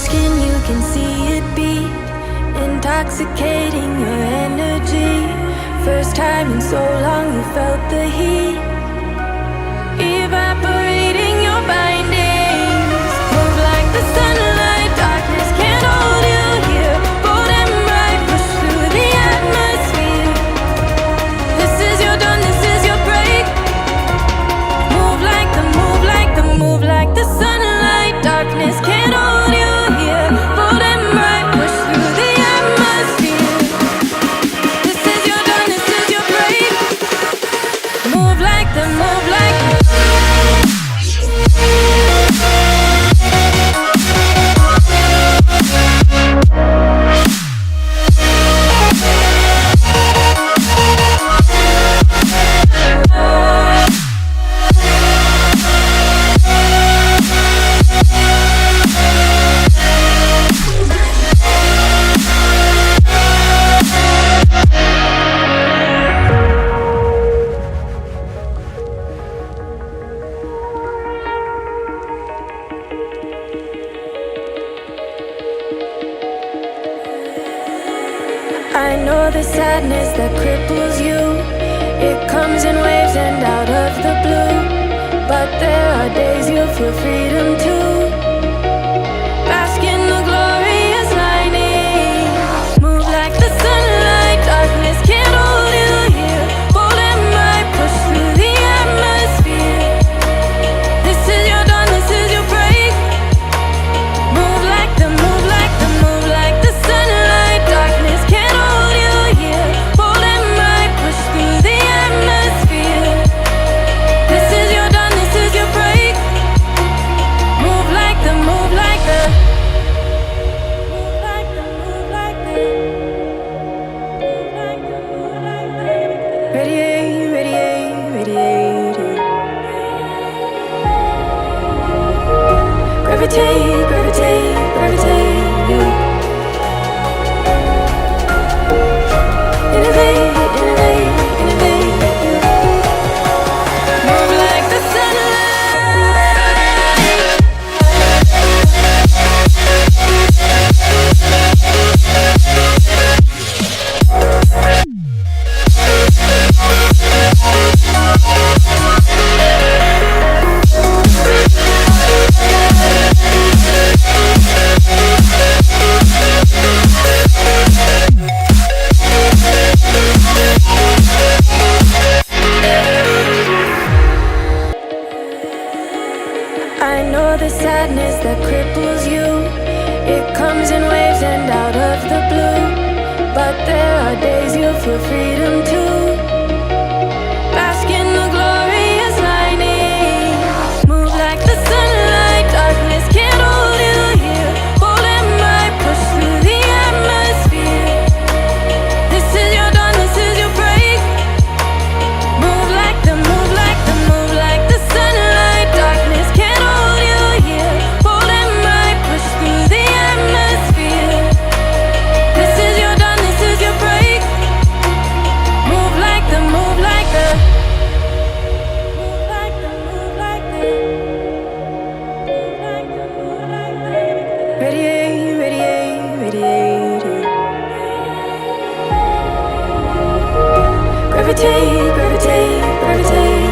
skin, you can see it beat, intoxicating your energy. First time in so long you felt the heat, evaporating your bindings. Move like the sunlight, darkness can't hold you here. Bold and bright, push through the atmosphere. This is your dawn, this is your break. Move like the, move like the, move like the sunlight, darkness can't hold you here. Bold and bright, push through the atmosphere. This is your dawn, this is your break. Move like the, move like the. I know the sadness that cripples you. It comes in waves and out of the blue. But there are days you feel freedom too. Bask in the glorious lightning. Move like the sunlight, darkness can't hold you here. Bold and bright, push through the atmosphere. This is your dawn, this is your break. Move like the, move like the, move like the sunlight, darkness can't hold you here. Bold and bright, push through the atmosphere. This is your dawn, this is your break. Move like the, move like the, move like the, move like the, move like the, move like the. Radiate, radiate, radiate. Gravitate, gravitate, gravitate. Innovate, innovate, innovate. Move like the I know the sadness that cripples you. It comes in waves and out of the blue. But there are days you feel freedom too. Bask in the glorious lightning. Move like the sunlight, darkness can't hold you here. Bold and bright, push through the atmosphere. This is your dawn, this is your break. Move like the, move like the, move like the sunlight, darkness can't hold you here. Bold and bright, push through the atmosphere. This is your dawn, this is your break. Move like the, move like the, move like the, move like the, move like the, move like the. Radiate, radiate, radiate. Gravitate, gravitate, gravitate.